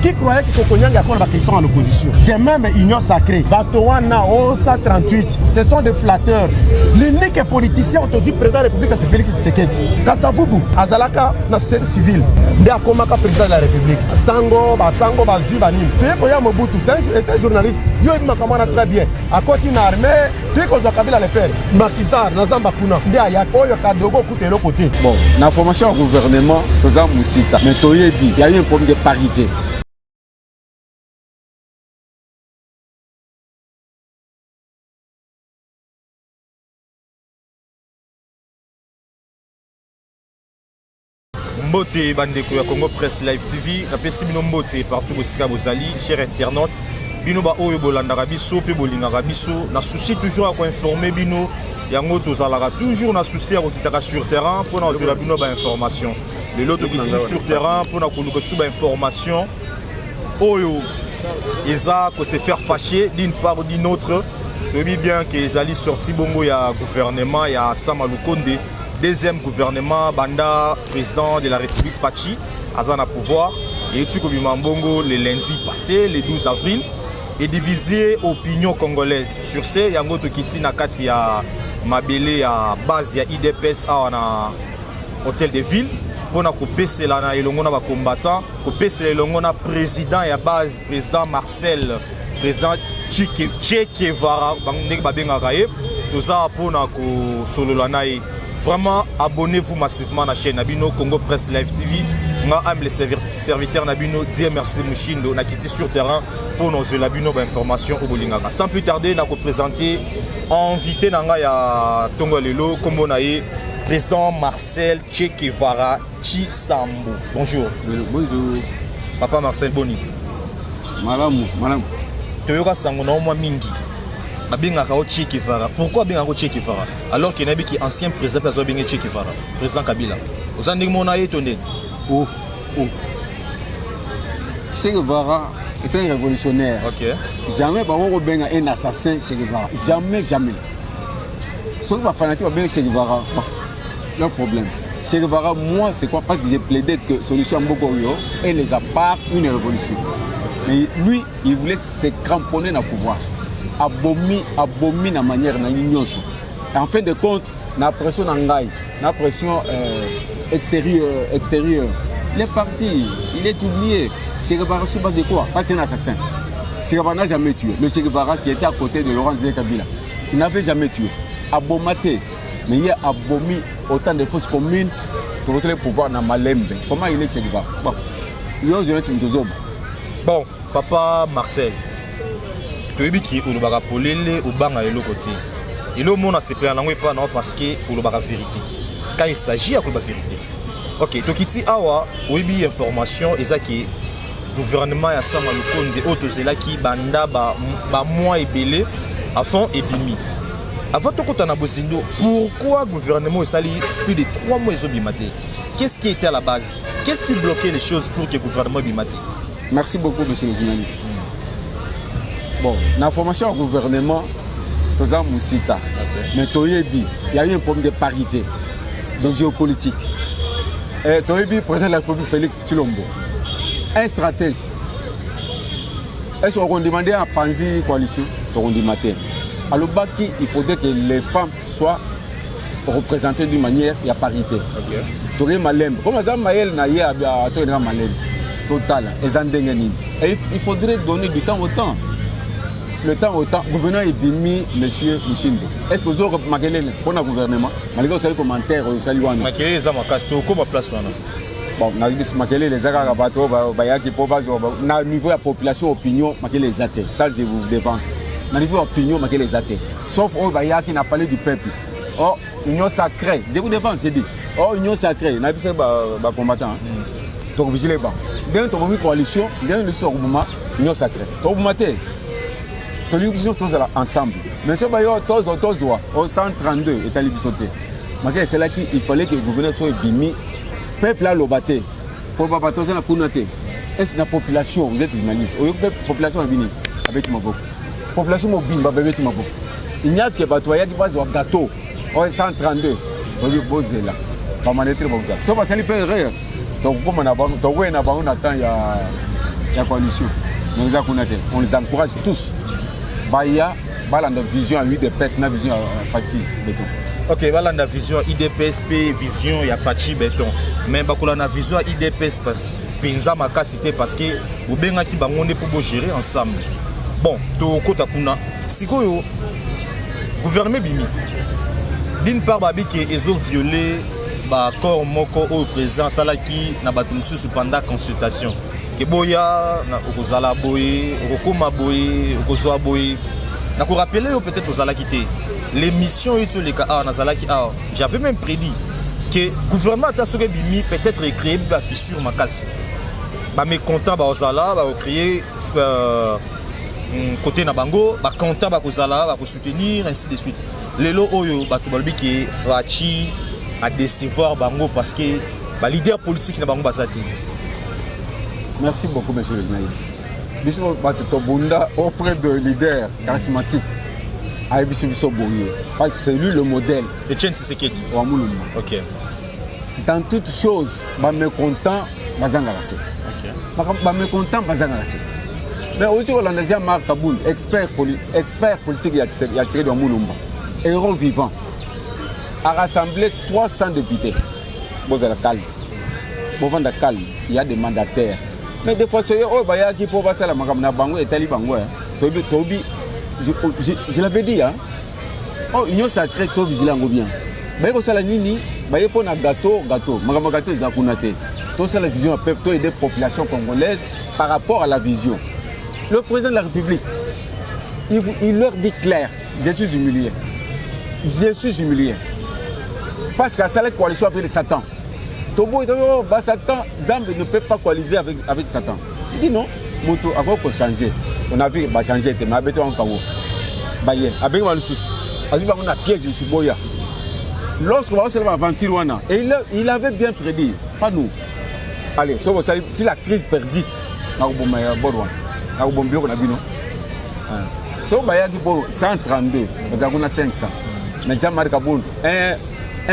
Qui croyait que Kokonyang est en opposition? De même, Union Sacrée, Batowana, Osa 38, ce sont des flatteurs. L'unique politicien aujourd'hui président de la République, c'est Félix Tshisekedi. Kasavubu, Azalaka, la société civile, Ndiakomaka président de la République. Sango, Bazu, Banim. Tekoya Mobutu, c'est un journaliste. Yo Makamana très bien. À côté de l'armée, dès qu'on a Kabila le père, Makizar, Nazamba Kuna, Ndiayak, Oyo Kadogo, Koute l'autre côté. Bon, la formation au gouvernement, Toza Moussika, mais Toyebi, il y a eu un problème de parité. Mbote bandeko ya Congo Presse Live TV, na pesi bino mbote partout bosika bozali, chers internautes, bino ba oyo bolandaka biso pe bolingaka biso, na souci toujours à informer bino, yango tozalaka toujours na souci à kokitaka sur terrain pour na ozela bino ba information. Le lot tokiti sur terrain pour na koluka sous ba information. Oyo eza ko se faire fâcher d'une part ou d'une autre. Tobi bien que ezali sorti bongo ya gouvernement ya Sama Lukonde. Deuxième gouvernement, Banda, président de la République Fachi, Azana pouvoir, et tu Mbongo le lundi passé, le 12 avril, et divisé opinion congolaise. Sur ce, Yango Tokiti Nakati ya Mabele à base ya IDPS à hôtel de ville, pour couper cela na elongona ba combattant, couper cela elongona président ya base, président Marcel, président Che Guevara, bandek babenga kaye, tout ça pour na ko solo la naï. Vraiment, abonnez-vous massivement à la chaîne Nabino Congo Presse Live TV. Moi, humble serviteur Nabino, Dieu merci Mouchindo, na quitté sur terrain pour nos labino d'informations au Bolingaka. Sans plus tarder, nous présenter invité Nanga Tongo Lelo, comme on a président Marcel Che Guevara Chisambo. Bonjour. Bonjour. Papa Marcel Boni. Madame. Toyoka Sango na moi mingi. Che Guevara. Pourquoi Che Guevara? Alors qu'il y a un ancien président Che Guevara, président Kabila. Vous avez dit Oh. Che Guevara est un révolutionnaire. Okay. Jamais un assassin Che Guevara. Jamais. Ceux qui sont fanatiques de Che Guevara, leur problème. Che Guevara, moi, c'est quoi? Parce que j'ai plaidé que solution Mbogoyo est le par une révolution. Mais lui, il voulait se cramponner dans le pouvoir. Abomi na manière na nyonso. En fin de compte, na pression n'angai, na pression extérieure. Il est parti, il est oublié. Che Guevara sur base de quoi? Parce que c'est un assassin. Che Guevara n'a jamais tué. Le Che Guevara qui était à côté de Laurent Kabila, il n'avait jamais tué. Abomaté, mais il a abomi autant de fausses communes pour retrouver le pouvoir dans Malembe. Comment il est Che Guevara? Bon, papa Marcel. Tu as qui ou le polele ou banga et le côté. Et le monde a se plaint pas non parce que ou le vérité. Quand il s'agit de la vérité. Ok, donc ici awa oui information et ça qui gouvernement ya Sama Lukonde auto c'est là qui banda ba mois et belé à fond et bimi. Avant tout quand on a bosindo, pourquoi gouvernement est sali plus de 3 mois ils ont bimaté? Qu'est-ce qui était à la base? Qu'est-ce qui bloquait les choses pour que le gouvernement bimaté? Merci beaucoup monsieur le journaliste. Bon, dans la formation au gouvernement, Toza Moussika, mais Toyebi, il y a eu un problème de parité, de géopolitique. Toyebi, président de la République Félix Tshilombo, un stratège. Est-ce qu'on demandait à Panzi coalition? On demandait. Alors, il faudrait que les femmes soient représentées d'une manière, il y a parité. Toye Malem, comme ça, Maël n'a pas à Malem. Total, et il faudrait donner du temps au temps. Le temps au temps, le gouvernement est bimi, monsieur Mouchindo. Est-ce que vous avez marqué pour le gouvernement? Malgré les commentaires, vous avez marqué les amakasto, comment place là? Bon, on a marqué les agarabato, au niveau de la population, opinion, marqué les athées. Ça, je vous dévance. Au niveau de l'opinion, marqué les athées. Sauf Obaya qui n'a parlé du peuple. Oh, union sacrée. Je vous dévance, j'ai dit. Oh, union sacrée. On a vu ça, combattant. Donc, vigilez pas. Dans une coalition, dans le mouvement, union sacrée. Donc, vous matez. Tous ensemble. Mais ce baillot, tous au 132 est allé sauter. C'est là qu'il fallait que le gouverneur soit bimi. Peuple a lobaté. Pour pas tous la kunate. Est-ce la population, vous êtes journaliste. La population a bini. Avec ma boque. Population mobile, avec ma boque. Il n'y a que Batoya qui passe au gâteau. Au 132. On lui pose là. Pas mal de trucs comme ça. Ça va s'aller faire rire. Donc, comme on a attend, il y a la coalition. On les encourage tous. Baya, la vision à UDPS, la vision à Fachi Béton. Ok, voilà la vision à IDPS, vision à Fachi Béton. Mais la vision à IDPS, Penza Makasité, parce que vous avez pour gérer ensemble. Bon, tout côté kuna, si vous gouvernement bimi, d'une part, ils ont violé l'accord moko au président Salaki na batumusu pendant consultation. Que boya na okozala boye, okoma boye, okozwa boye. Na ko rappeler peut-être aux Salaki l'émission et les cas na Salaki j'avais même prédit que gouvernement ta soke bimi peut-être créer ba fissure makasi. Ba mécontent ba ozala ba créer côté na bango ba content ba kozala ba soutenir ainsi de suite. Lelo oyo ba to balbi ki Fachi à décevoir bango parce que ba leader politique na bango basati. Merci beaucoup, monsieur le journaliste. Bismo Batutobunda auprès de leaders charismatiques. Parce que c'est lui le modèle. Etienne Tshisekedi. Ok. Dans toutes choses, je suis mécontent, je suis mécontent, mais aujourd'hui, on a déjà Marc Kaboul, expert politique, il a tiré de Moulumba. Héros vivant. A rassemblé 300 députés. Bon, c'est la calme. Bon, calme. Il y a des mandataires. Mais des fois, c'est oh, bah, il y a qui pour passer la magamna bango et tali bango. Tobi, je l'avais dit, hein. Oh, union sacrée, to vigilant bien. Bah, il y a ça la nini, bah, il y a un gâteau, magama gâteau, ils ont kunate. Tout ça, la vision à peuple, tout aider la population congolaise par rapport à la vision. Le président de la République, il leur dit clair, je suis humilié. Je suis humilié. Parce qu'à la coalition avec Satan. Tobo, Satan, Zambe ne peut pas coaliser avec Satan. Il dit non, Moto, à quoi changer. On a vu, changer, mais avec toi en Kawo. Avec moi le sous. On a piégé sur Boya. Lorsqu'on va se aventure, il avait bien prédit, pas nous. Allez, si la crise persiste, on a un bureau, on a 132, on a 500. Mais Jean-Marc Kaboul, un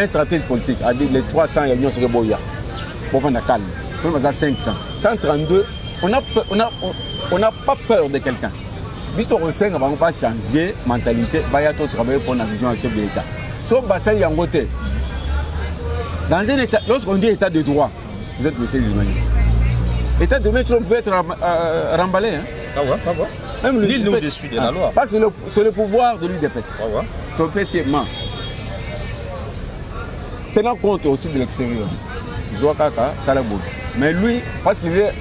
stratège politique a dit les 300 et l'Union serait boya. Pour vendre calme. On a 500. 132, on n'a pas peur de quelqu'un. Puisque on sait qu'on ne va pas changer la mentalité, on va travailler pour la vision du chef de l'État. Sauf que y a un côté. Dans un État, lorsqu'on dit État de droit, vous êtes monsieur le journaliste. L'État de droit peut être remballé. Hein? Ah ouais, ah ouais. Même l'île nous au-dessus de la loi. Parce que c'est le pouvoir de l'UDPS. Ah ouais. Topessièrement. Tenant compte aussi de l'extérieur. Zouakaka, Salabou. Mais lui, parce qu'il est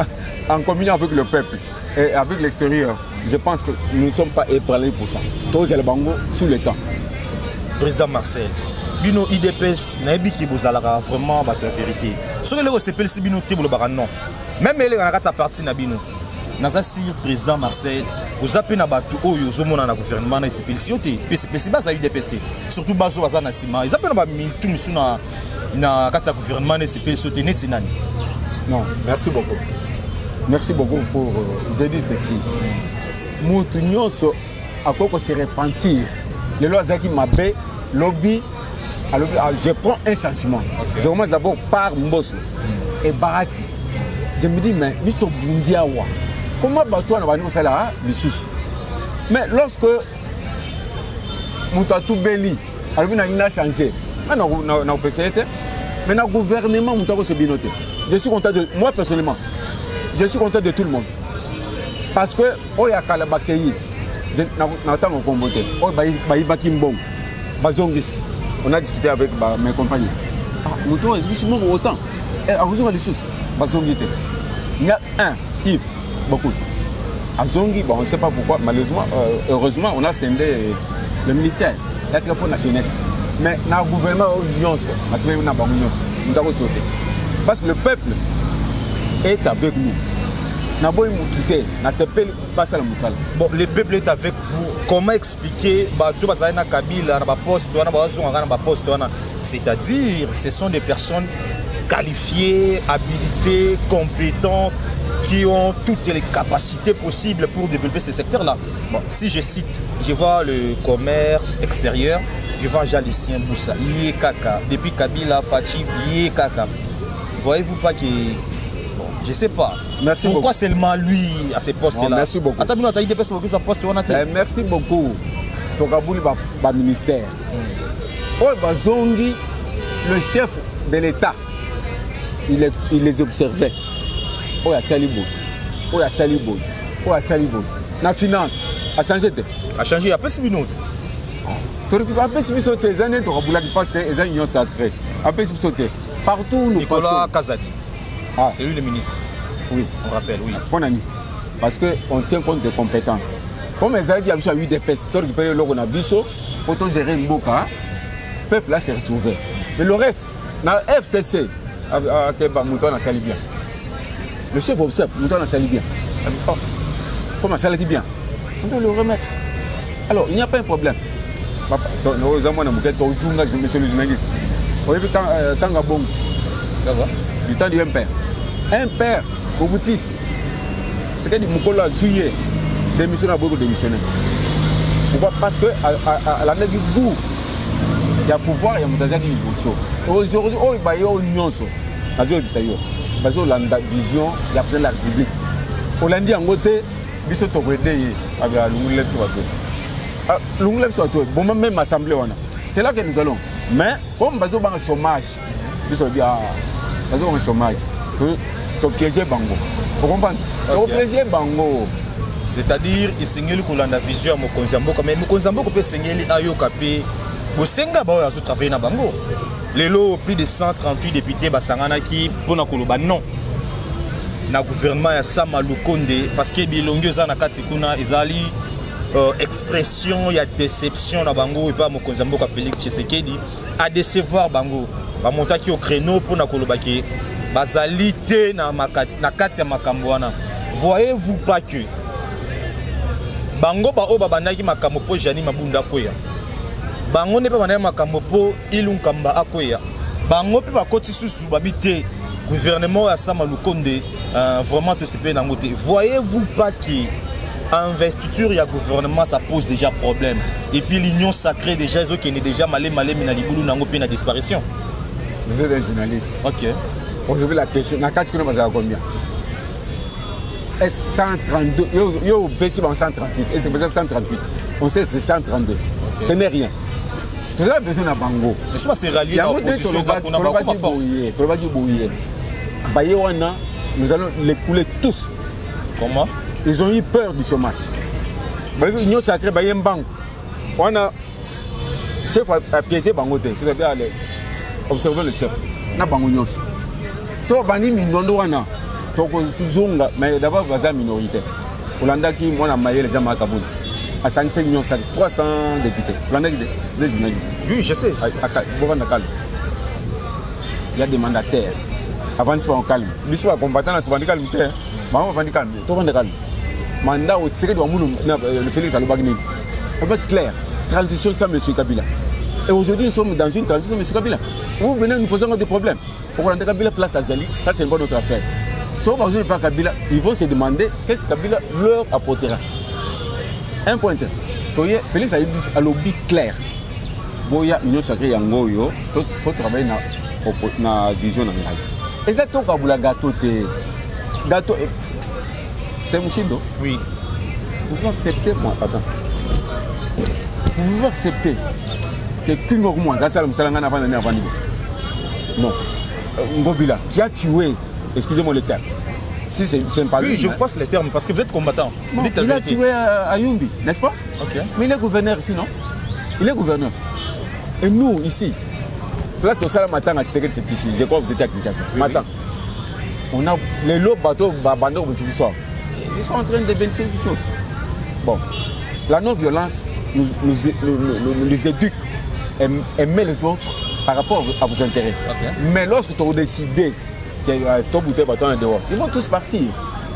en communion avec le peuple et avec l'extérieur, je pense que nous ne sommes pas ébranlés pour ça. Tous les bango sous le temps. Président Marcel, Bino IDPS, Naïbi qui vous a vraiment la vérité. Sur le CPL, c'est Bino qui vous le baran non. Même les gens qui sont partis na Bino. Nazasi président Marcel, vous appelez na batu oyo zo mona na gouvernement na CPL si ote, PCP basa UDPS. Surtout bazo baza na sima. Ils appellent na ba mitu misu na kata gouvernement na CPL si ote neti nani. Non, merci beaucoup. Merci beaucoup pour j'ai dit ceci. Mutu nyonso akoko se repentir. Les lois qui m'appellent lobby, je prends un changement. Okay. Je commence d'abord par Mbosso et Barati. Je me dis, mais Mr. Bundiawa, comment Batouan va nous faire là, le sous? Mais lorsque Moutatou Beli, il a changé, mais le gouvernement Moutatou se binoté. Je suis content de moi personnellement, je suis content de tout le monde. Parce que, Oya Kalabakei, on a discuté avec mes compagnons. Mouton est autant. Il y a un, Yves, beaucoup. Azongi, on ne sait pas pourquoi, malheureusement, heureusement, on a scindé le ministère, l'être pour la jeunesse. Mais dans le gouvernement, parce que le peuple est avec nous. Bon, le peuple est avec vous. Comment expliquer c'est-à-dire ce sont des personnes qualifiées, habilitées, compétentes, qui ont toutes les capacités possibles pour développer ce secteur-là. Bon, si je cite, je vois le commerce extérieur, je vois Jalicien Boussa, Yé Kaka, depuis Kabila, Fachi, Yé Kaka. Voyez-vous pas que... Je sais pas. Merci Pourquoi beaucoup. seulement lui à ces postes-là? Merci beaucoup. Attends, tu as idée parce que ça poste on a Merci beaucoup. Tokabouli ba ministère. Oh bazongi le chef de l'État. Il les observait. Oh ya Salibo. Oh ya Salibo. Oh ya Salibo. La finance a changé. A changé après 6 minutes. Après si vous tes années Tokaboula qui passe que les unions sacrées. Après si vous partout où nous Nicolas passons. Kazadi. Ah. C'est lui le ministre. Oui. On rappelle, oui. Bon ami. Parce qu'on tient compte des compétences. Comme les Alliés qui ont eu des pesteurs qui payent l'eau, on a biso, pour gérer une boca, le peuple là s'est retrouvé. Mais le reste, dans la FCC, Mouton a sali bien. Le chef observe, Mouton a sali bien. Comment ça dit bien? On doit le remettre. Alors, il n'y a pas un problème. Nous avons un monsieur le journaliste. Vous avez vu Tanga Bongo, du temps du père. Un père, au boutiste, c'est qu'il Moukola a joué. Démissionnaire, beaucoup démissionnaire. Pourquoi? Parce que à la du goût, il y a pouvoir, il y a Moutazaki qui est aujourd'hui, oh, il y a une union. Parce que la vision, il y a besoin de la République. Hollandi en côté, il y a un avec l'Ungulep sur l'Ungulep sur toi. Bon, même assemblée, c'est là que nous allons. Mais, comme il y a un chômage, il y a un chômage. Tu as piégé Bango. Vous comprenez? Tu as piégé Bango. C'est-à-dire il singeli kolanda vision ya mokonzi ya mboka mais mokonzi ya mboka pe singeli ayoka pe bosenga ba ya so travailler na bango lelo plus de 138 députés basangana ki pona koloba non na gouvernement ya Sama Lukonde parce que bilongi za na kati kuna ezali expression ya déception na bango et pas mokonzi ya mboka Félix Tshisekedi a décevoir bango ba montaki au créneau pona koloba ki bazali te na kati ya makambo wana. Voyez-vous pas que bango ba oba bandaki makambo po Jani Mabunda koya bango ne pa bandaki makambo po Ilunkamba akoya bango pe bakoti susu babite gouvernement ya Sama Lukonde vraiment to sepe na ngote. Voyez-vous pas que investiture ya gouvernement ça pose déjà problème et puis l'union sacrée déjà zo qui est déjà malé na libulu nango pe na disparition. Vous êtes un journaliste. OK. Aujourd'hui la question na kati kuna bazala combien? Est-ce 132? Yo baissé en 138. Et c'est peut-être 138. On sait que c'est 132. Okay. Ce n'est rien. Tout ça besoin d'un bango. Mais ça c'est rallié dans l'opposition. Nous allons les couler tous. Comment? Ils ont eu peur du chômage. L'Union sacrée, il y a une banque. On a le chef a piégé Bangote. Vous avez allé observer le chef. On a Bango. So, Bani Mindondo, mais d'abord, il y a une minorité. Hollanda qui moi, maillé les gens à Kaboul. À 500 millions, 300 députés. Hollanda qui des journalistes. Oui, je sais. Il y a des mandataires. Avant de se faire en calme. Lui, soit combattant, tu vas calme. On va calme. Tu vas calme. Mandat au Tshisekedi le Félix Alobagni. On va être clair. Transition sans M. Kabila. Et aujourd'hui, nous sommes dans une transition sans M. Kabila. Vous venez nous poser des problèmes. Pour rendre Kabila place à Zali, ça c'est une bonne autre affaire. Sauf aujourd'hui, pas Kabila, ils vont se demander qu'est-ce que Kabila leur apportera. Un point. Félix a lobby clair. Boya, Union Sacrée Yangoyo, pour travailler dans la vision. Et ça, tout Kabula gâteau. Gâteau. C'est Mouchindo? Oui. Vous pouvez accepter, moi, attends. Vous pouvez accepter que Kingormois, ça c'est le Salangana avant d'année avant. Non. Ngobila, qui a tué, excusez-moi le terme. Si c'est pas lui. Oui, je passe les termes parce que vous êtes combattant. Non, il a tué à Yumbi, n'est-ce pas? Ok. Mais il est gouverneur ici, non? Il est gouverneur. Et nous, ici, place de Salam Matin à Tshisekedi, c'est ici. Je crois que vous étiez à Kinshasa. Oui, Matin. Oui. On a les lots bateaux, ils sont en train de bénéficier de choses. Bon, la non-violence nous éduque à aimer les autres par rapport à vos intérêts. Okay. Mais lorsque tu as décidé que ils vont tous partir.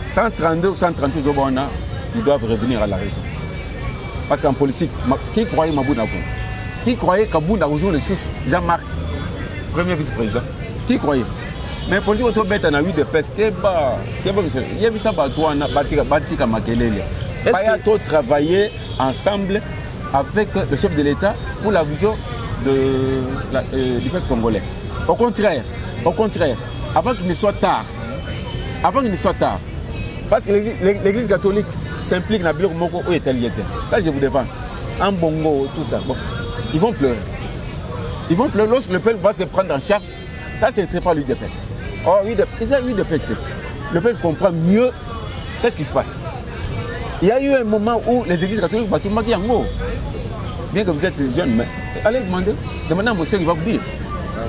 132 ou 138 ils doivent revenir à la région. Parce qu'en politique, qui croyait Mabouna? Qui croyait qu'Abouna rejoint les sources? Jean-Marc, premier vice-président. Qui croyait? Mais politique autre bête en a eu de peste. Il y a eu ça Batika Makelele. Est-ce que travailler ensemble avec le chef de l'État pour la vision du peuple congolais? Au contraire, avant qu'il ne soit tard, avant qu'il ne soit tard. Parce que l'église catholique s'implique dans le bloc Moko ou Italien. Ça, je vous dévance. En bongo, tout ça. Bon, ils vont pleurer. Ils vont pleurer lorsque le peuple va se prendre en charge. Ça, ce ne serait pas l'UDPS. Oh, l'UDPS, le peuple comprend mieux qu'est-ce qui se passe. Il y a eu un moment où les églises catholiques battent tout le monde. Bien que vous êtes jeune, mais allez demandez à monsieur qui va vous dire.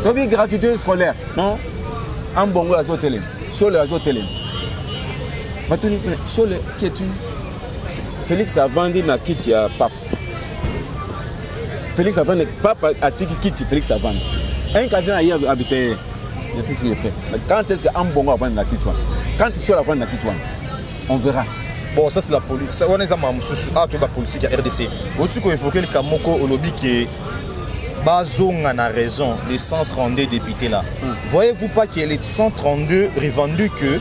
Donc, gratuité scolaire, non? En bongo, azotélé. Sur le azotélé. Sur le qui est-tu? Félix a vendu na kit ya pape. Félix a vendu pape a tiki kit Félix a vendu. Un cadre hier habité. Je sais ce qu'il fait. Quand est-ce qu'un bongo a vendu na kit? Quand tu vas vendre na kit, on verra. Bon, ça c'est la politique. Ça, on est à la politique à RDC. Au-dessus qu'on évoque le Kamoko au lobby qui est Bazong a raison, les 132 députés là. Voyez-vous pas que les 132 revendiquent que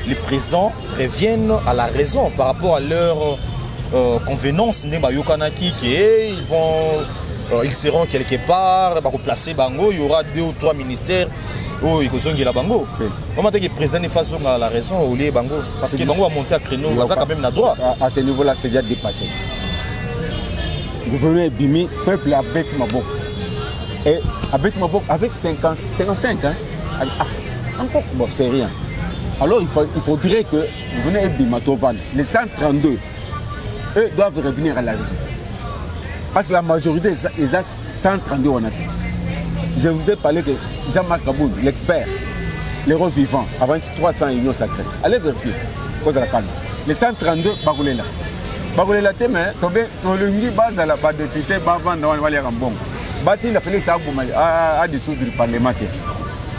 les présidents reviennent à la raison par rapport à leur convenance? Ils seront quelque part, placer Bango, il y aura 2 ou 3 ministères. Oh, il faut que la Bango. Comment est-ce que le président est face à la raison au lieu Bango? Parce que Bango a monté à créneau, ça quand même n'a droit. À ce niveau-là, c'est déjà dépassé. Le gouvernement est bimi, le peuple a bêti Mabok. Et a bêti Mabok avec 55 ans. Encore, bon, c'est rien. Alors il faudrait que vous venez à Bimatovan, les 132, eux doivent revenir à la raison. Parce que la majorité, les a 132 on a dit. Je vous ai parlé de Jean-Marc Kaboun, l'expert, l'héros vivant, avant 300 unions sacrées. Allez vérifier, cause à la calme. Les 132, Bagoulela. Bagoulela, mais tu as base à la député, Bavan, dans le Valère en bon. Bâti, il a fallu que ça a dissoudre le parlementaire.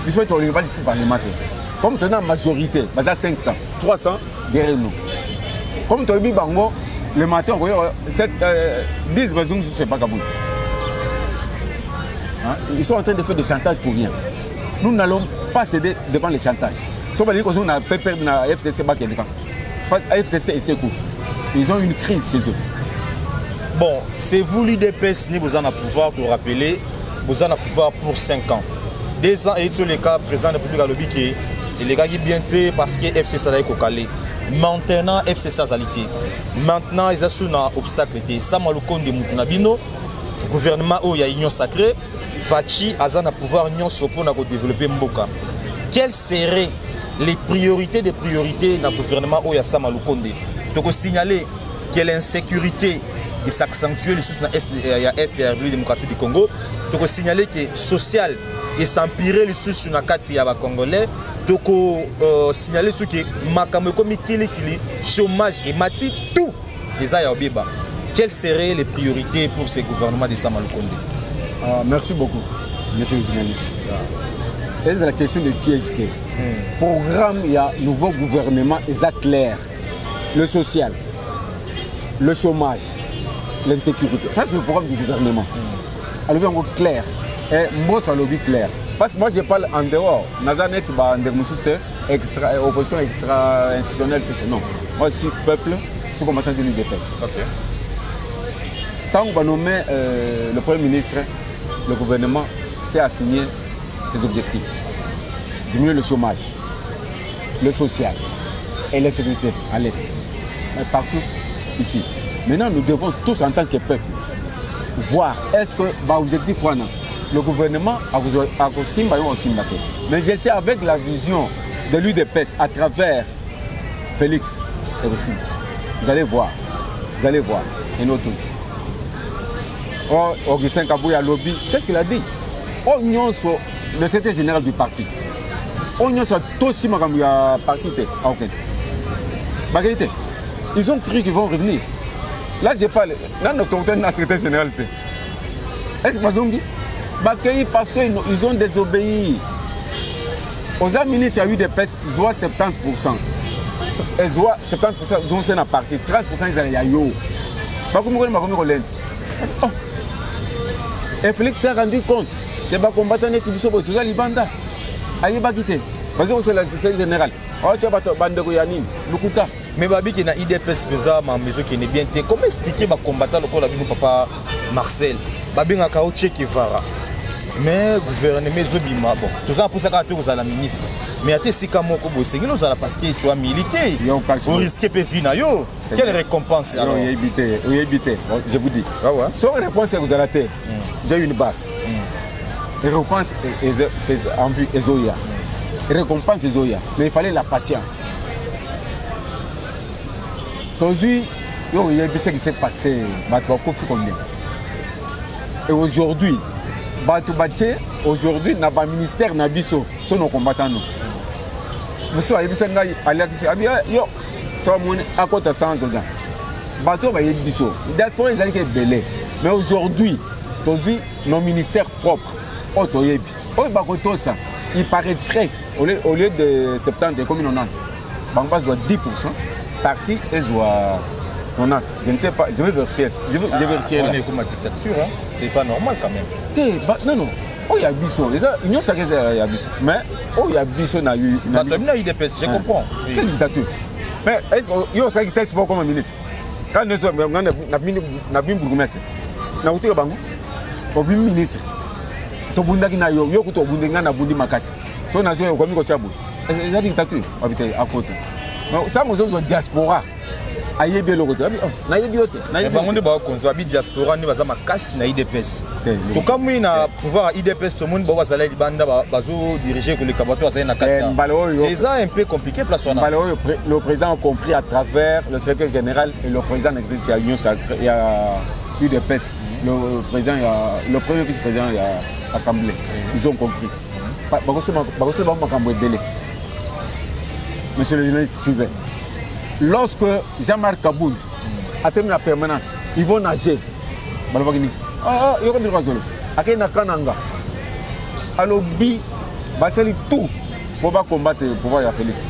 Il faut que tu aies pas dissoudre le parlementaire. Comme tu as une majorité, basé à 500, 300 derrière nous. Comme tu as dit Bango, le matin, on voit 10 besoins, je ne sais pas Kaboun. Ils sont en train de faire des chantages pour rien. Nous n'allons pas céder devant les chantages. Si on va dire qu'on a peur de la FCC, parce que la FCC et Sekouf, ils ont une crise chez eux. Bon, c'est vous l'UDPS, vous en avez pouvoir pour rappeler, vous en avez pouvoir pour 5 ans. 2 ans et sur les cas, président de la République a lobby qui les gars qui bien été parce que FCC a été calé. Maintenant, FCC a été. Maintenant, ils ont un obstacle. Ça m'a le compte de Moutounabino, le gouvernement où il y a union sacrée. Fachi a pouvoir pour développer Mboka. Quelles seraient les priorités des priorités dans le gouvernement où il y a Sama Lukonde? Tu peux signaler que l'insécurité s'accentue dans la République démocratique du Congo. Tu peux signaler que le social s'empirer le sur la carte ya Congolais. Tu peux signaler ce que Makamekomi Kili chômage et mati tout les Ayabeba. Quelles seraient les priorités pour ce gouvernement de Sama Lukonde? Merci beaucoup, monsieur le journaliste. Et c'est la question de piègeté. Programme, il y a nouveau gouvernement, c'est clair. Le social, le chômage, l'insécurité. Ça, c'est le programme du gouvernement. Alors, on est clair. Et moi, ça lobby clair. Parce que moi, je parle en dehors. Nazanet, opposition extra-institutionnelle, tout ça. Non. Moi, je suis peuple, je suis combattant de l'UDPS. Okay. Tant qu'on va nommer le Premier ministre, le gouvernement s'est assigné ses objectifs. Diminuer le chômage, le social et la sécurité à l'Est. Partout ici. Maintenant, nous devons tous en tant que peuple voir est-ce que l'objectif le gouvernement a aussi. Mais je sais avec la vision de l'UDPS à travers Félix et Rossini. Vous allez voir. Vous allez voir. Et nous tous. Oh, Augustin Kabouya lobby, qu'est-ce qu'il a dit? Oh, nous sommes le secrétaire général du parti. Oh, nous sommes tous si parti. Ils ont cru qu'ils vont revenir. Là, je parle. Là, notre secrétaire général. Est-ce que vous dit? Parce qu'ils ont désobéi. Aux ministres, il y a eu des pestes, ils ont 70%. Ils ont 70%, ils ont fait un parti. 30%, ils ont eu. Et Félix s'est rendu compte que les combattants étaient sur Libanda. Aïe Bagité. Parce que c'est le secrétaire général. Oh, tu as bande Yanin, Lukuta. Mais Babi qui est dans l'IDPS, qui est bien. Comment expliquer les combattants le papa Marcel? Babi n'a qu'à Che Guevara. Mais le gouvernement, bon, tout ça pour ça que vous avez la ministre. Mais à tes Sikamoko Bosengi, nous allons parce que tu as milité. Vous risquez de vivre. Quelle récompense alors? Je vous dis. Sans réponse, vous allez terre. J'ai une base. Récompense, c'est en vue Ezoya. Récompense Ezoya. Mais il fallait la patience. Aujourd'hui, il y a ce qui s'est passé. Et aujourd'hui, aujourd'hui, dans le ministère Nabiso, sont nos combattants. Monsieur Aïbisanga, yo, so à côté sans audience. Bateau va y biso. Diaspora ils allaient être belé. Mais aujourd'hui, nos ministères propres, il paraîtrait au lieu de 70 comme 90, Bangbas doit 10% parti et soit 90. Je ne sais pas, je vais vérifier. Je vais vérifier. On est comme une dictature, hein? C'est pas normal quand même. Non. Oh, il y a Bissot. Il y a Bissot. Mais, oh, il y a Bissot. Il y a IDPS, je comprends. Quelle dictature? Mais est-ce que il y a un texte pour comme ministre? Quand nous sommes, on a bien bourgmestre. Na uti bangu. Au bien ministre. To bunda kina yo kuto bunda ngana bundi makasi. So na zo ko mi ko chabu. Il y a dictature habité à côté. Mais ça nous sommes diaspora. Ayebi le côté. Na yebi yote. Na yebi bango ba konzo bi diaspora ni baza makasi na IDPS. To comme na pouvoir IDPS tout le monde ba zala libanda bazo diriger que le kabato azali na katia. C'est un peu compliqué place on a. Le président a compris à travers le secrétaire général et le président existe il y a union sacrée, il y a UDPS. Le président le premier vice-président il y a assemblée. Ils ont compris. Monsieur le journaliste suivait. Lorsque Jean-Marc Kabound a terminé la permanence, ils vont nager. Il y a Kananga. Alors, il va tout pour combattre le pouvoir de Félix.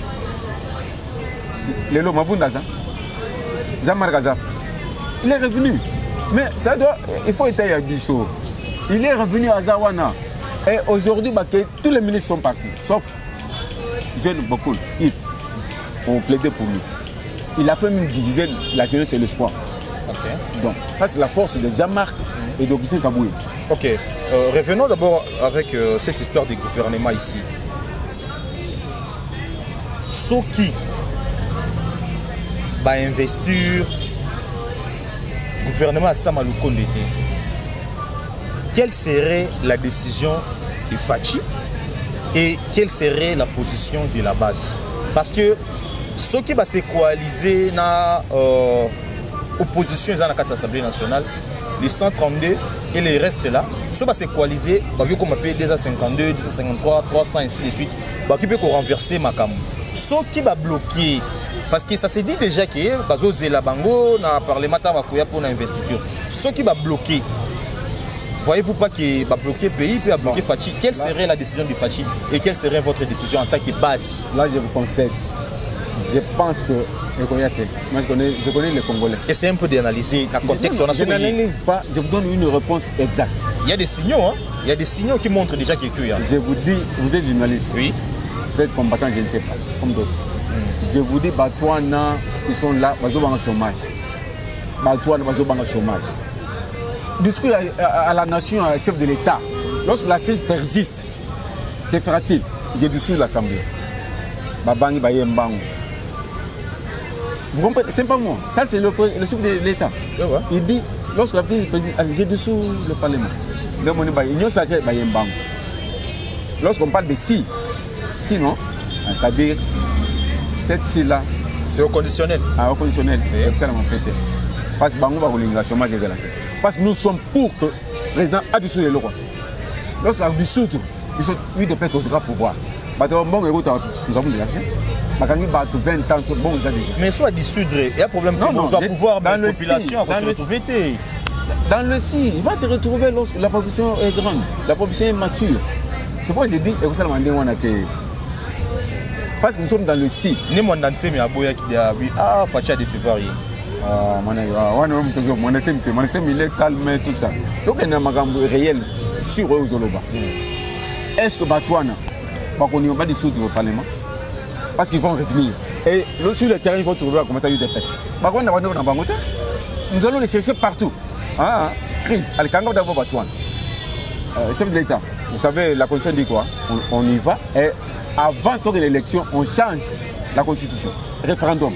Le Mabundaza, Jean-Marc Azap, il est revenu. Mais ça doit, il faut être à Bissot. Il est revenu à Zawana. Et aujourd'hui, tous les ministres sont partis, sauf Jeune Bokul, Yves, on plaidait pour lui. Il a fait même diviser la jeunesse et l'espoir. Okay. Donc, ça, c'est la force de Jean-Marc et d'Augustin Kaboué. Ok. Revenons d'abord avec cette histoire du gouvernement ici. Ceux qui va investir le gouvernement à Samalouko l'été, quelle serait la décision de Fachi et quelle serait la position de la base? Parce que ceux qui vont se coaliser dans l'opposition dans l'Assemblée nationale, les 132 et les restes là, ceux qui vont se coaliser, comme appelle 252, 253, 300 et ainsi de suite, qui peuvent renverser Makam. Ceux qui vont bloquer, parce que ça se dit déjà que la Bango, dans le Parlement, pour l'investiture. Ceux qui vont bloquer, voyez-vous pas qu'il va bloquer le pays, puis va bloquer Fachi? Quelle serait la décision du Fachi et quelle serait votre décision en tant que base? Là, je vous concède. Je pense que moi je connais les Congolais. Et c'est un peu d'analyser le contexte. Je n'analyse pas, je vous donne une réponse exacte. Il y a des signaux, hein? Il y a des signaux qui montrent déjà qu'il y a cuit. Je vous dis, vous êtes journaliste. Oui. Vous êtes combattant, je ne sais pas, comme d'autres. Je vous dis, Batouana, ils sont là, ils ont un chômage. Batouana, ils ont un chômage. Discours à la nation, à chef de l'État, lorsque la crise persiste, que fera-t-il? J'ai dissous l'Assemblée. Babangi Bayembango. Vous comprenez? C'est pas moi. Ça, c'est le chef de l'État. Il dit, lorsque la crise persiste, j'ai dissous le Parlement. Lorsqu'on parle de si, sinon, c'est-à-dire, cette si-là, c'est au conditionnel. Au conditionnel, extrêmement pété. Parce que chômage des électeurs. Parce que nous sommes pour que le président a dissous le roi. Lorsqu'il a dissous, ils sont 8 de personnes au pouvoir. Nous avons de l'argent. 20 ans, bon, déjà. Mais soit dissoudre, il y a un problème pour nous à pouvoir dans la population à se retrouver. Dans le si, il va se retrouver lorsque la population est grande, la population est mature. C'est pourquoi j'ai dit, parce que nous sommes dans le si. Ni mon dansé mais aboya qui dit ah Facha de sévarier. Il est calme tout ça. Donc il y a un magambo réel sur eux aux Oloba. Est-ce que Batouana va pas dissoudre le Parlement? Parce qu'ils vont revenir. Et sur le terrain, ils vont trouver un commentaire de pêche. Nous allons les chercher partout. Crise. D'abord Batouane. Chef de l'État, vous savez, la constitution dit quoi? On y va et avant l'élection, on change la constitution. Référendum.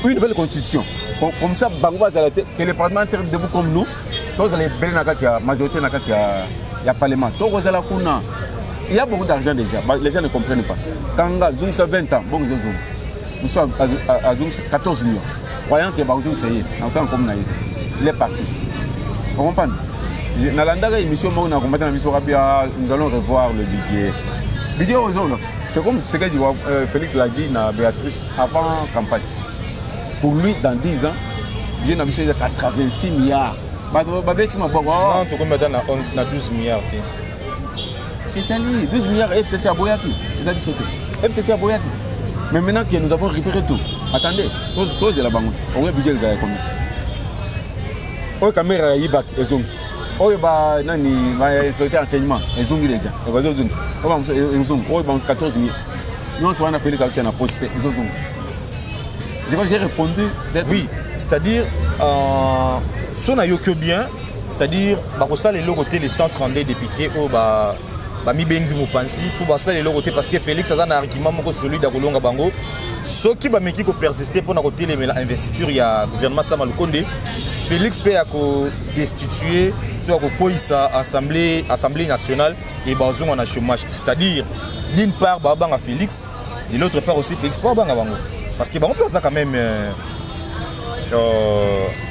Une nouvelle constitution. Comme ça, que les parlementaires debout comme nous, tous les belles la majorité il y a parlement. Il y a beaucoup d'argent déjà. Les gens ne comprennent pas. Quand Zoom ça 20 ans, bon Zoom. Nous sommes à Zoom 14 millions. Croyant que Zoom c'est il est parti. Vous comprenez? Nous allons revoir le budget. Budget aux autres, c'est comme ce que dit Félix l'a dit à Béatrice avant la campagne. Pour lui, dans 10 ans, il y a 86 milliards. Non, tu peux mettre à 12 milliards. Et ça dit 12 milliards FCC à Boyaki. C'est ça qui saute. FCC à Boyaki. Mais maintenant que nous avons récupéré tout, attendez, tous de la banque, on a un budget de combien? On a caméra Ibak et Zoom. On va respecter l'enseignement. Et Zoom déjà. On va Zoom. On va 14 milliards. Nous on a fait les actions à poste. J'ai répondu. Oui, c'est-à-dire, si on a eu que bien, c'est-à-dire, les 132 députés, mi benzi mupansi pour basa les côté parce que Félix a un argument moko celui d'Akolonga Bango ce qui va meki ko persister pour na côté les investiture il y a gouvernement Sama Lukonde Félix peut a ko destituer to ko poisa assemblée nationale et bazon on a chômage c'est-à-dire d'une part banga Félix et l'autre part aussi Félix pour banga Bango parce que Bango peut ça quand même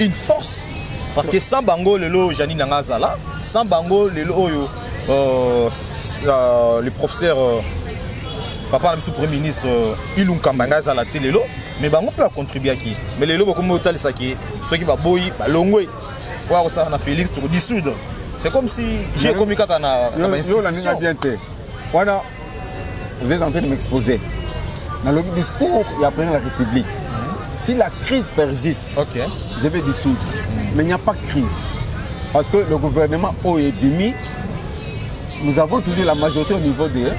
une force parce que sans Bango lelo Jani Nangazala sans Bango lelo oyo le professeur papa le premier ministre Ilun Kambanga za la lelo mais bango peut contribuer à qui mais lelo comme total ça qui ceux qui va boy longwe wa ça na Félix pour dissoudre c'est comme si j'ai commis kaka na institution bien té voilà vous êtes en train de m'exposer dans le discours il y a président de la République si la crise persiste je vais dissoudre mais il n'y a pas de crise parce que le gouvernement Oyebimi nous avons toujours la majorité au niveau de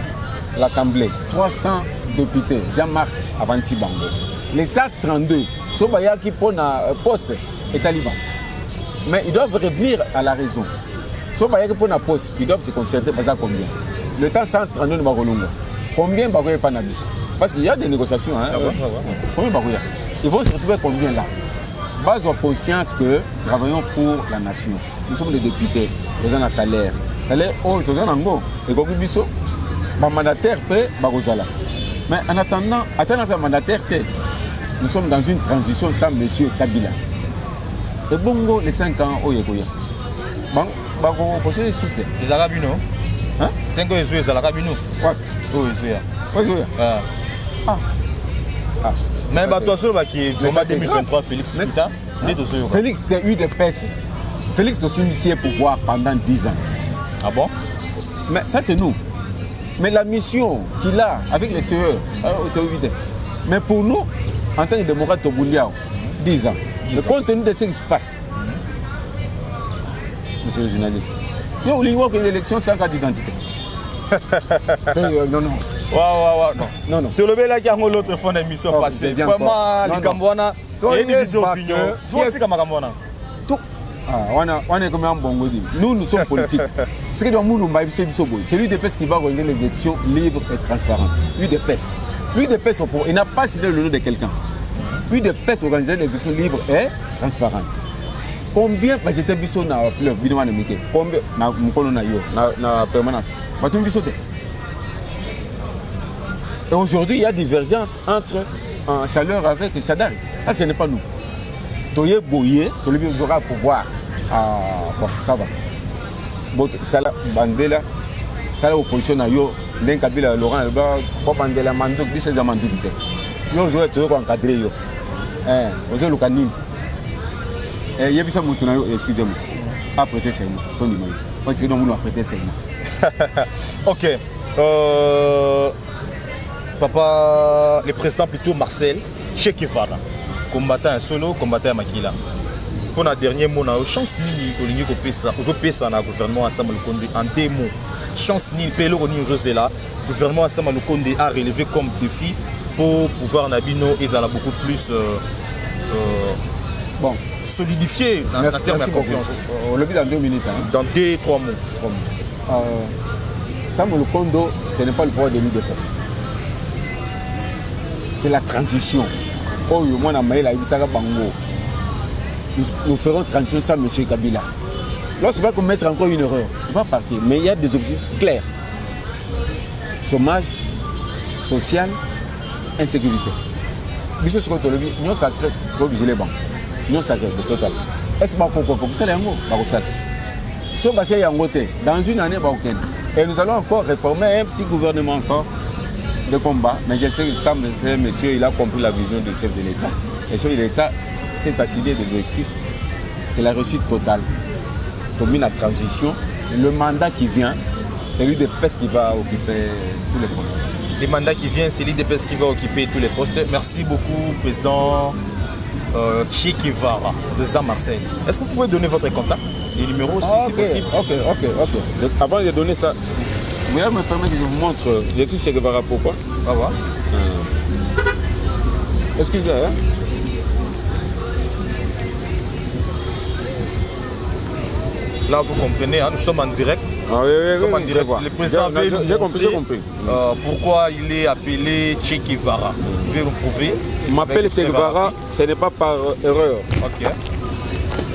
l'Assemblée. 300 députés. Jean-Marc Avanti Bango. Les 132, Sobaya qui prend un poste est taliban. Mais ils doivent revenir à la raison. Sobaya qui prend un poste, ils doivent se concerter. Combien? Le temps 132 de Bagolongo. Combien Bagoye Panabis? Parce qu'il y a des négociations. Hein, combien Bagoye? Ils vont se retrouver combien là? Base en conscience que nous travaillons pour la nation. Nous sommes des députés. Nous avons un salaire. Salaire, nous avons un mandataire. Mais en attendant ce mandataire, nous sommes dans une transition sans M. Kabila. Et Bongo, les 5 ans, bon, prochain les soutiens. Les Arabino. Hein? 5 ans, les Arabino. Oui, c'est ça. Mais attention, qui est vraiment 2023, Félix. Félix a eu des pertes. Félix a initié le pouvoir pendant 10 ans. Ah bon? Mais ça, c'est nous. Mais la mission qu'il a avec l'extérieur, mais pour nous, en tant que démocrate au Bouliao, 10 ans. Le contenu de ce qui se passe. Monsieur le journaliste, il y a une élection sans carte d'identité. Non. Non. Tu le là qui a l'autre fois d'émission passée. Vraiment, les Cambouana, il y a une division d'opinion. Faut aussi comme Cambouana. Nous sommes politiques. Ce que nous c'est l'UDPS qui va organiser les élections libres et transparentes. L'UDPS, il n'a pas cité le nom de quelqu'un. L'UDPS organiser les élections libres et transparentes. Combien j'étais biso na fleuve bidouane mike combien na mkono na yo na permanence batumbi sauter. Et aujourd'hui il y a divergence entre Chaleur avec Chadari. Ça ce n'est pas nous. Toye boye, to le aura pouvoir. Bon ça va. Bon ça la bandela ça la opposition na yo ndeng Kabila Laurent Alba ko bandela mandok biso za mandok te. Yo zo to ko encadrer yo. Ozo lukanini. Excusez-moi, pas prêter serment. Parce que nous prêter serment. Ok. Papa, le président plutôt Marcel, Che Guevara, combattant un solo, combattant un Makila. Pour la dernière mot, on a chance ni au ligne de ça, aux OPS dans le gouvernement Sama Lukonde en 2 mots. Chance ni pelo ni aux Zela, le gouvernement Sama Lukonde a relevé comme défi pour pouvoir Nabino et ça beaucoup plus. Bon. Solidifier en termes de confiance. On le dit dans 2 minutes. Hein. Dans 2-3 mots. Sama Lukonde, ce n'est pas le pouvoir de l'UDPS. c'est la transition. Oh, moi, nous ferons transition sans M. Kabila. Lorsqu'il va commettre encore une erreur, il va partir. Mais il y a des objectifs clairs. Chômage, social, insécurité. Nous sommes sacrés pour vigiler les banques. Nous sommes sacrés, le total. Est-ce que vous avez dans une année, et nous allons encore réformer un petit gouvernement encore de combat. Mais je sais que ça, monsieur, il a compris la vision du chef de l'État. Et sur l'État, c'est sa idée de l'objectif. C'est la réussite totale. Comme la transition, le mandat qui vient, c'est lui de PES qui va occuper tous les postes. Le mandat qui vient, c'est lui de PES qui va occuper tous les postes. Merci beaucoup, président Che Guevara, président Marcel. Est-ce que vous pouvez donner votre contact et numéro aussi, si possible? Ok. Avant de donner ça, vous allez me permettre que je vous montre. Je suis Che Guevara, pourquoi? On va voir. Excusez, hein? Là, vous comprenez, hein, nous sommes en direct. Ah, oui, nous sommes en direct. Le président veut nous montrer pourquoi il est appelé Che Guevara. Vous pouvez nous prouver? Je m'appelle Che Guevara, ce n'est pas par erreur. Ok.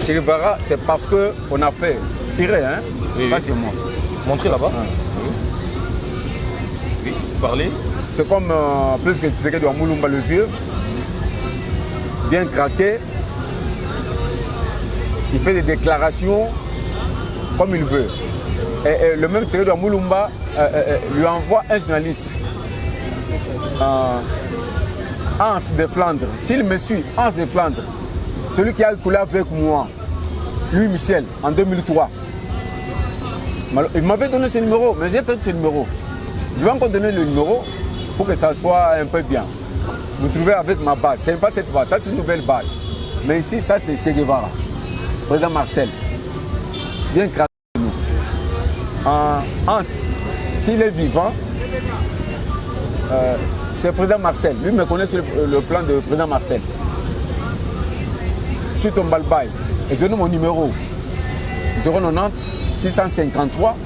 Che Guevara, c'est parce qu'on a fait tirer, hein? Oui, ça, c'est moi. Montrez là-bas. Oui, parlez. C'est comme plus que Tshisekedi de Moulumba le vieux, bien craqué. Il fait des déclarations comme il veut. Et le même Tshisekedi de Moulumba lui envoie un journaliste, Hans de Flandre. S'il me suit, Hans de Flandre, celui qui a coulé avec moi, lui Michel, en 2003. Il m'avait donné ce numéro, mais j'ai perdu ce numéro. Je vais encore donner le numéro pour que ça soit un peu bien. Vous trouvez avec ma base. Ce n'est pas cette base, ça c'est une nouvelle base. Mais ici, ça c'est Che Guevara, président Marcel. Bien craqué nous. Hans, s'il est vivant, c'est le président Marcel. Lui me connaît sur le plan de président Marcel. Je suis Tombalbaï et je donne mon numéro 090 653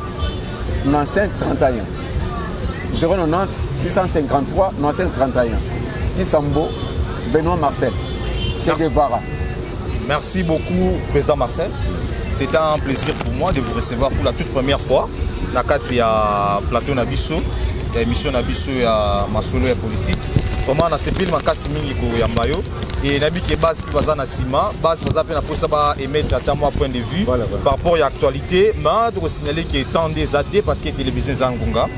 95 31. 090 653 95 31. Tissambo, Benoît Marcel, Che Guevara. Merci beaucoup, président Marcel. C'était un plaisir pour moi de vous recevoir pour la toute première fois. Nakati ya plateau Nabiso, ya émission Nabiso ya masolo ya politique. Vraiment on a sepeli makasi mingi ko ya mayo et nabi ke base puis baza na sima, base baza pe na posa ba émettre à moi point de vue par rapport à l'actualité, mais de signaler qu'il est temps des AT parce que télévision Zangonga.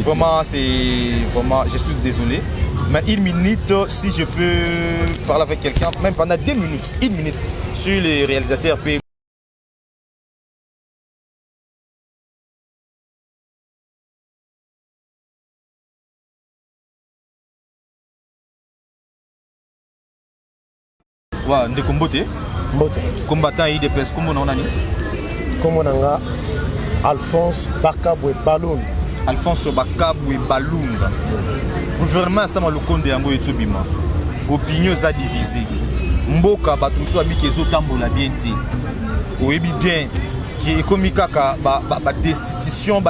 Vraiment je suis désolé. Mais une minute, si je peux parler avec quelqu'un, même pendant 2 minutes, 1 minute, sur les réalisateurs P. Ouais, de Kombote. Combattant IDPS, comment on a dit? Comment on a Alphonse Bakabwe Baloun. Alphonse Bakabwe Baloun. Gouvernement sama lukonde yango etsobima. Opinion za divisé. Mboka bato muso abiki ezotambola bien ti. Oyebi bien ki ekomi kaka ba destitution.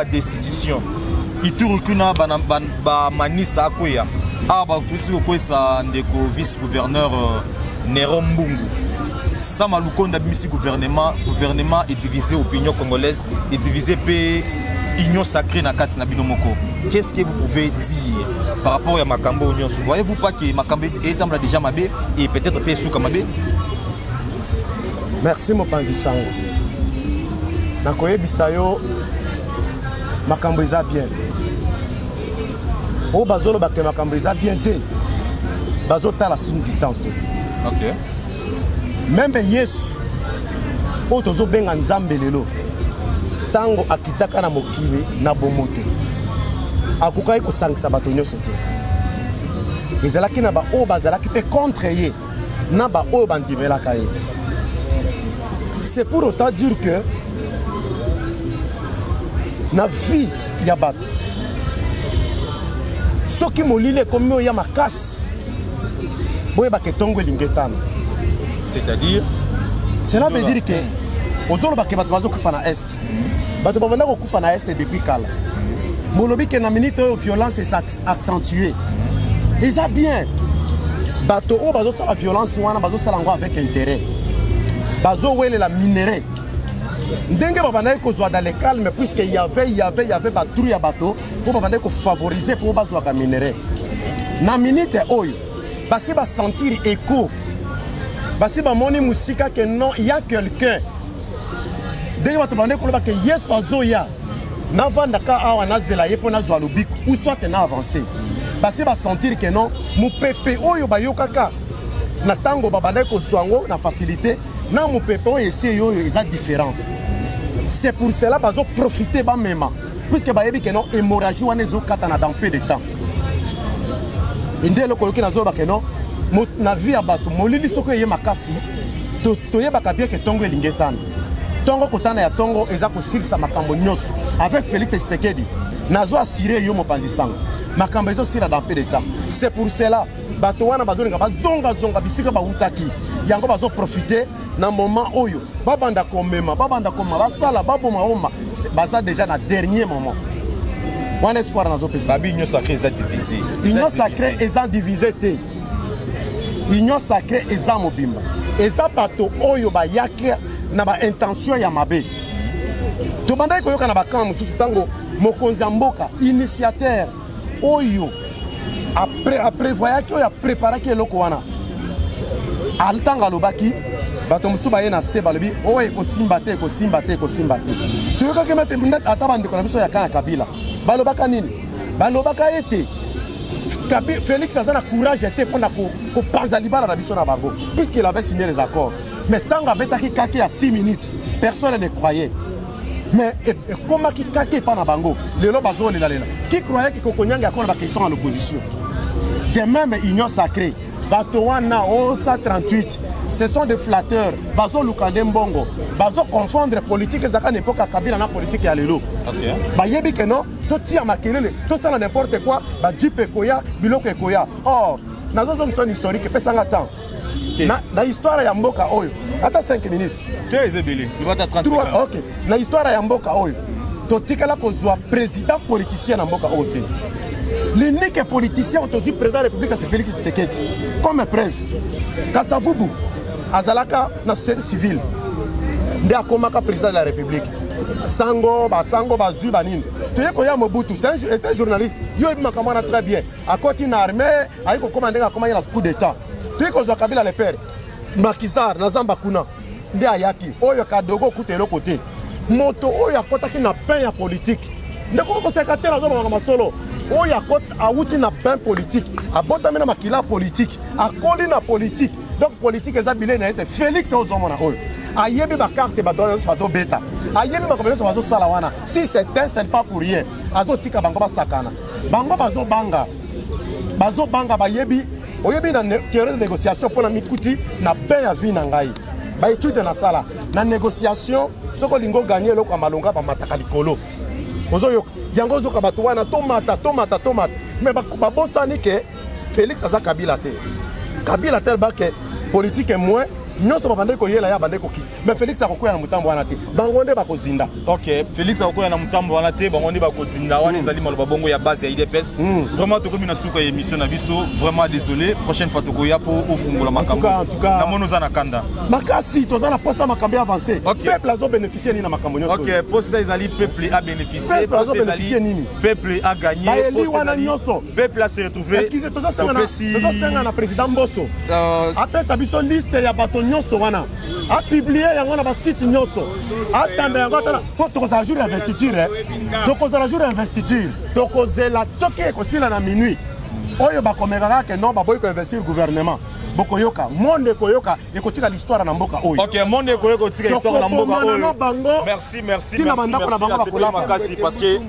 Ituru kuna ba manisa akoya. Ba tusi kokwesa ndeko vice gouverneur Nero Mbungu. Sama lukonde abimisi gouvernement est divisé, opinion congolaise est divisé pe union sacrée na kati na bino moko. Qu'est-ce que vous pouvez dire par rapport à Makambo Union? Voyez-vous pas que Makambo est déjà mabé et peut-être peut sous Kamabé? Merci mon panzi sango. Nakoye bisayo Makambo eza bien. O bazolo baké Makambo eza bien té. Bazota la sunu ditante. OK. Même Yesu o tozo benga nzambe lelo. Tango akitaka na mokili na bomoto. Akukai ko sangisa bato nyonso te. Ezalaki na ba o bazalaki pe contre ye. Na ba o bandimelaka ye. C'est pour autant dire que na vie ya bato. Soki molile komi ya makasi. Boye ba ketongo lingetana. C'est-à-dire cela veut dire que ozolo ba ke bato bazo kufa na est. Bato babanda ko kufa na est depuis kala. Molobi que na minute violence est accentuée. Ils a bien bato oyo bazosala violence wana bazosala yango avec intérêt bazowelela minere ndenge babandaki kozwa dans le calme puisque y avait batrouille ya bato po babandaki kofavoriser po bazwaka minere na minute oyo basi basentir écho basi bamoni musika ke non il y a quelqu'un ndenge bato bandaki koloba ke yesu azoya navandaka awa nazela ye mpo nazwa lobiko ou soit na avancé basi basentir ke non mopepe oyo bayokaka na ntango babandaki kozwa yango na facilité na mopepe oyo esi oyo eza différent. C'est pour cela qu'ils ont profité de même. Puisque bayebi que non hémorragie wana ezokata na dans peu de temps. Indelo koyoki na zoba que non na vie ya bato molili soko ye makasi to yebaka bien que tongo elingetana. Tongo kotana ya tongo eza ko silisa makambo nyonso avec Félix Tshisekedi. Nazo assurer yo mopanzi sango. Makambo ezo sira dans peu de temps. C'est pour cela bato wana bazolinga bazonga bisika ba utaki. Yango bazo profiter na moment oyo babanda komema basala baboma oma baza déjà na dernier moment on espoir nazo pesa union sacrée est difficile union sacrée est divisée te union sacrée est mobimba eza bato oyo bayaki na ba intention ya mabe to banda ko yoka na bakama mususu tango mokonzi ya mboka initiateur oyo après voyaki oyo préparaki eloko wana altanga lobaki bato musu baye na se balobi oyo ekosimba te toyokaki mete ata bandeko na biso ya kaka Kabila balobaka nini balobaka ete Félix aza na courage ete mpona kopanza libala na biso na bango puisqu'il avait signé les accords mais ntango abetaki kake ya 6 minutes personne ne croyait mais ekomaki kake epa na bango lelo bazolela qui croyait que kokonyanga akona bakeison à l'opposition de même union sacrée bato wana osa 38 ce sont des flatteurs bazo lukande mbongo bazo confondre politique ezaka n'époque Kabila na politique ya lelo bayebi que non to tia makelele to sala n'importe quoi ba jipe koya biloko ekoya or nazo son historique pesanga temps na histoire ya mboka oyo ata 5 minutes tezebele libata 35 OK na histoire ya mboka oyo to tikala kozwa président politicien na mboka oyo te. L'unique politicien aujourd'hui président de la République, c'est Félix Tshisekedi. Comme preuve, Kasavubu, Azalaka, na société civile, Nde Akomaka président de la République. Sango, Bazu, Banine. Tu es Koya Mobutu, c'est un journaliste. Yo Makamana très bien. À côté d'une armée, avec le commandant à commander le coup d'État. Tu es Koza Kabila le père. Makizar, Nazamba Kuna, Nde Ayaki, Oyo Kadogo, Koute le côté. Moto Oyo Kotaki na pain ya politique. Nde Koko secrétaire à Zoma Masolo. Oyo awuti na bain politique abotami na makila politique akoli na politique donc politique eza bilene c'est Félix ozomona oyo ayebi ba carte bato beta ayebi makambo nyonso bazosala wana si c'est pas pour rien azotika bango basakana bango bazobanga bayebi oyebi na théorie de négociation mpona mikuti na bain ya vie na ngai baétude na sala na négociation soko lingo gagner eloko ya malonga bamataka likolo ozoyoka yango zoka bato wana tomata mais babosani ke Félix aza Kabila tel bake politique moins nyonso babande koyela ya bande kokita mais Félix akokoya na mutambo wana te bango nde bakozinda. OK Félix akokoya na mutambo wana te bango nde bakozinda wana ezali maloba bongo ya base ya IDPS. Vraiment tokomi na suka émission na biso vraiment désolé prochaine fois tokoya po ofungola makambo na mono za na kanda makasi toza na posa makambo avancé peuple azo bénéficier ni na makambo nyonso. OK posa ezali peuple a bénéficier posa bénéficier nini peuple a gagné posa nyonso peuple a se retrouver. Excusez toza senga na président Mbosso apesa biso liste ya bato nyonso wana a publié yango na ba site nyonso atanda yango tala tokozala jour investiture tokozala jour investiture tokozela soki ekosila na minuit oyo bakomekaka ke non baboyi koinvestir gouvernement bokoyoka monde koyoka ekotika l'histoire na mboka oyo. OK monde koyoka kotika l'histoire na mboka oyo. Merci makasi parce que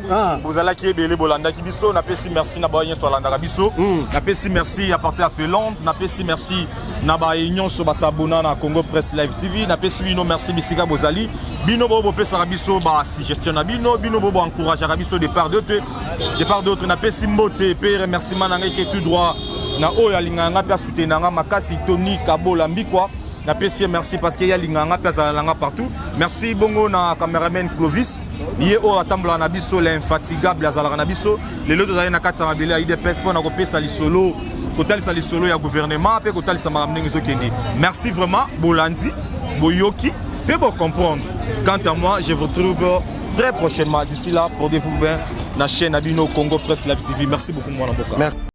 vous allez qui belé bolanda ki biso na pesi merci na ba nyonso landa biso na pesi merci à partir à Finlande na pesi merci na ba nyonso ba sabona na Congo Presse Live TV na pesi bino merci bisika bozali bino bo pesa biso ba suggestion na bino bo encourager biso de part d'autres na pesi mbote pe remerciement na ngai que tout droit na oyo alinganga pe soutenanga makasi Tony Kabola Mbikwa Napesi merci parce qu'il y a linganga langa partout. Merci bongo na cameraman Clovis. Lié au atambla na biso l'infatigable azala na biso. Les autres allez na katsa mabele IDPS pour na kopesa li solo. Kotal sa li solo ya gouvernement pe kotal sa mamne ngizokende. Merci vraiment Bolandi, Boyoki, pe bon comprendre. Quant à moi, je vous retrouve très prochainement. D'ici là, pour découvrir la chaîne Abino Congo Presse Live TV. Merci beaucoup, mon avocat.